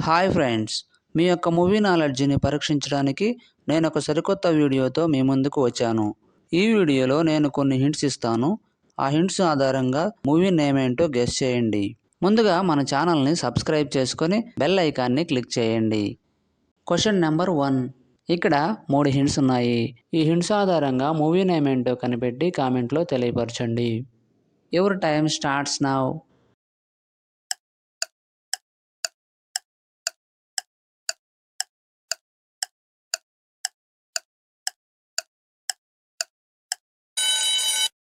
Hi friends, మీ యొక్క movie నాలెడ్జ్ని పరీక్షించడానికి నేను ఒక సరికొత్త వీడియోతో మీ ముందుకు వచ్చాను. ఈ వీడియోలో నేను కొన్ని హింట్స్ ఇస్తాను. ఆ హింట్స్ ఆధారంగా మూవీ నేమ్ ఏంటో గెస్ చేయండి. ముందుగా మన ఛానల్ని సబ్స్క్రైబ్ చేసుకొని బెల్ ఐకాన్ని క్లిక్ చేయండి. Question number 1. ఇక్కడ 3 హింట్స్ ఉన్నాయి. ఈ హింట్స్ ఆధారంగా మూవీ నేమ్ ఏంటో కనిపెట్టి కామెంట్లో తెలియపరచండి. Your time starts now.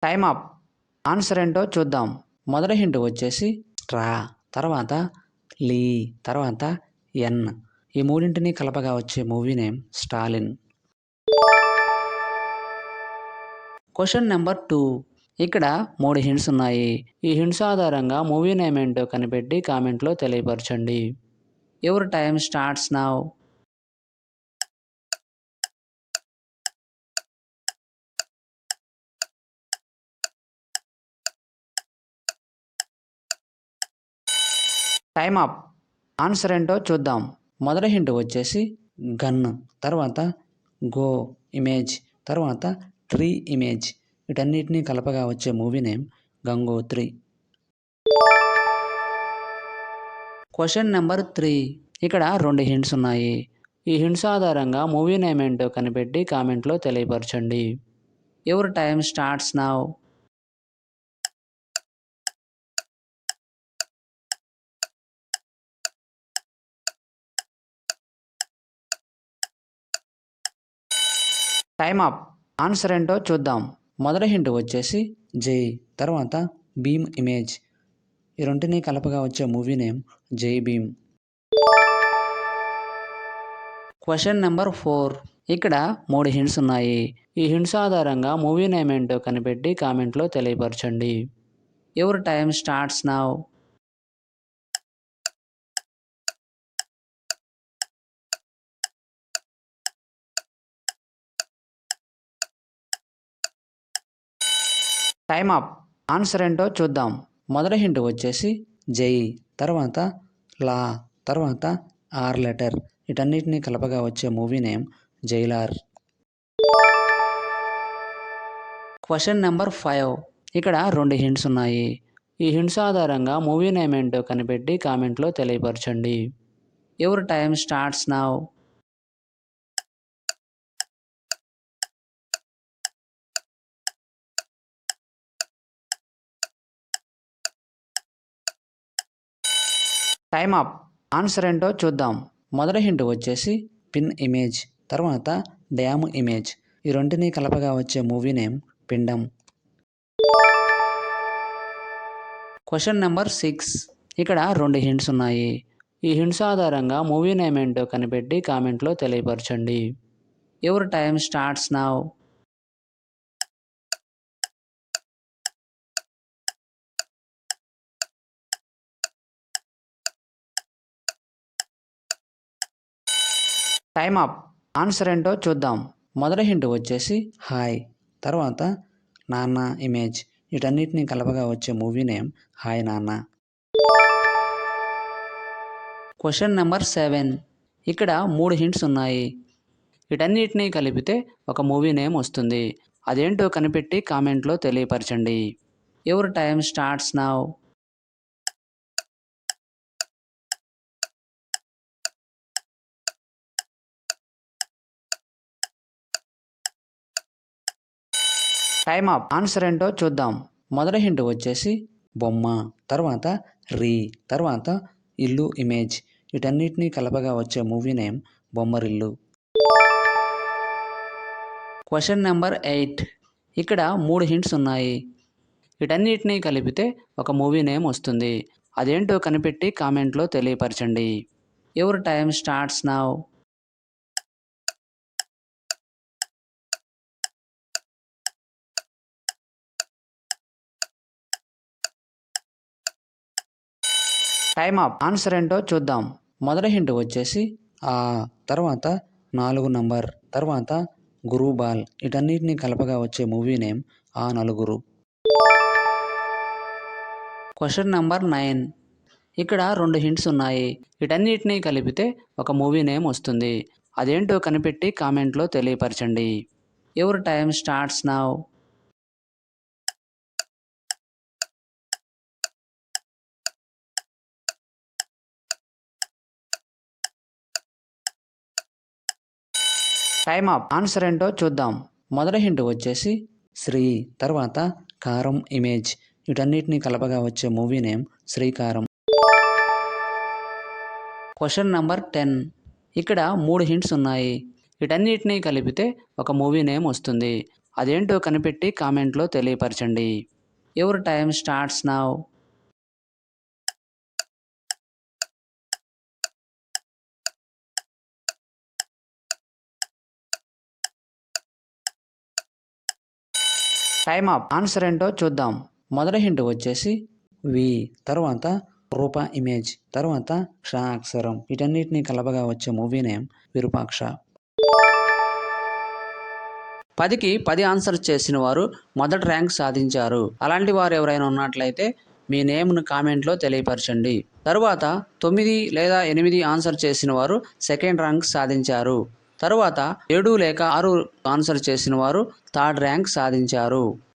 Time up. Answer ఏంటో చూద్దాం. మొదటి హింట్ వచ్చేసి స్ట్రా, తర్వాత లీ, తర్వాత ఎన్. ఈ మూడింటిని కలపగా వచ్చే movie name Stalin. Question number 2. ఇక్కడ 3 హింట్స్ ఉన్నాయి. ఈ హింట్స్ ఆధారంగా మూవీ నేమ్ ఏంటో కనిపెట్టి కామెంట్లో తెలియపరచండి. Your time starts now. Time up. Answer ఏంటో చూద్దాం. మొదటి హింట్ వచ్చేసి గన్, తర్వాత గో ఇమేజ్, తర్వాత ట్రీ ఇమేజ్. వీటన్నిటినీ కలపగా వచ్చే movie name Gangotri. Question number 3. ఇక్కడ 2 హింట్స్ ఉన్నాయి. ఈ హింట్స్ ఆధారంగా మూవీ నేమ్ ఏంటో కనిపెట్టి కామెంట్లో తెలియపరచండి. Your time starts now. Time up. Answer ఏంటో చూద్దాం. మొదటి హింట్ వచ్చేసి జై, తర్వాత భీమ్ ఇమేజ్. ఈ రెంటిని కలపగా వచ్చే మూవీ నేమ్ జై భీమ్. Question number 4. ఇక్కడ 3 హింట్స్ ఉన్నాయి. ఈ హింట్స్ ఆధారంగా మూవీ నేమ్ ఏంటో కనిపెట్టి కామెంట్లో తెలియపరచండి. Your time starts now. Time up. Answer ఏంటో చూద్దాం. మొదటి హింట్ వచ్చేసి జై, తర్వాత లా, తర్వాత ఆర్ లెటర్. వీటన్నిటిని కలపగా వచ్చే movie name Jailer. Question number 5. ఇక్కడ 2 హింట్స్ ఉన్నాయి. ఈ హింట్స్ ఆధారంగా మూవీ నేమ్ ఏంటో కనిపెట్టి కామెంట్లో తెలియపరచండి. Your time starts now. Time up. Answer ఏంటో చూద్దాం. మొదటి హింట్ వచ్చేసి పిన్ ఇమేజ్, తర్వాత డ్యామ్ ఇమేజ్. ఈ రెంటిని కలపగా వచ్చే movie name Pindam. Question number 6. ఇక్కడ 2 హింట్స్ ఉన్నాయి. ఈ హింట్స్ ఆధారంగా మూవీ నేమ్ ఏంటో కనిపెట్టి కామెంట్లో తెలియపరచండి. Your time starts now. Time up. Answer ఏంటో చూద్దాం. మొదటి హింట్ వచ్చేసి హాయ్, తర్వాత నాన్న ఇమేజ్. వీటన్నిటిని కలపగా వచ్చే మూవీ నేమ్ హాయ్ నాన్న. Question number 7. ఇక్కడ 3 హింట్స్ ఉన్నాయి. వీటన్నిటినీ కలిపితే ఒక మూవీ నేమ్ వస్తుంది. అదేంటో కనిపెట్టి కామెంట్లో తెలియపరచండి. Your time starts now. Time up. Answer ఏంటో చూద్దాం. మొదటి హింట్ వచ్చేసి బొమ్మ, తర్వాత రీ, తర్వాత ఇల్లు ఇమేజ్. వీటన్నిటినీ కలపగా వచ్చే movie name Bommarillu. Question number 8. ఇక్కడ 3 హింట్స్ ఉన్నాయి. వీటన్నిటినీ కలిపితే ఒక మూవీ నేమ్ వస్తుంది. అదేంటో కనిపెట్టి కామెంట్లో తెలియపరచండి. Your time starts now. Time up. Answer ఏంటో చూద్దాం. మొదటి హింట్ వచ్చేసి ఆ, తర్వాత 4 నంబర్, తర్వాత గురు బాల్. వీటన్నిటిని కలపగా వచ్చే మూవీ నేమ్ ఆ నలుగురు. Question number 9. ఇక్కడ 2 హింట్స్ ఉన్నాయి. వీటన్నిటిని కలిపితే ఒక మూవీ నేమ్ వస్తుంది. అదేంటో కనిపెట్టి కామెంట్లో తెలియపరచండి. Your time starts now. Time up. Answer ఏంటో చూద్దాం. మొదటి హింట్ వచ్చేసి శ్రీ, తర్వాత కారం ఇమేజ్. వీటన్నిటిని కలపగా వచ్చే మూవీ నేమ్ శ్రీకారం. Question number 10. ఇక్కడ 3 హింట్స్ ఉన్నాయి. వీటన్నిటిని కలిపితే ఒక మూవీ నేమ్ వస్తుంది. అదేంటో కనిపెట్టి కామెంట్లో తెలియపరచండి. Your time starts now. Time up. Answer ఏంటో చూద్దాం. మొదటి హింట్ వచ్చేసి వి, తర్వాత రూప ఇమేజ్, తర్వాత క్ష అక్షరం. వీటన్నిటిని కలపగా వచ్చే మూవీ నేమ్ విరూపాక్ష. 10కి 10 ఆన్సర్స్ చేసిన వారు మొదటి ర్యాంక్ సాధించారు. అలాంటి వారు ఎవరైనా ఉన్నట్లయితే మీ నేమ్ను కామెంట్లో తెలియపరచండి. తరువాత 9 లేదా 8 ఆన్సర్ చేసిన వారు సెకండ్ ర్యాంక్ సాధించారు. తరువాత 7 లేక 6 ఆన్సర్ చేసిన వారు థర్డ్ ర్యాంక్ సాధించారు.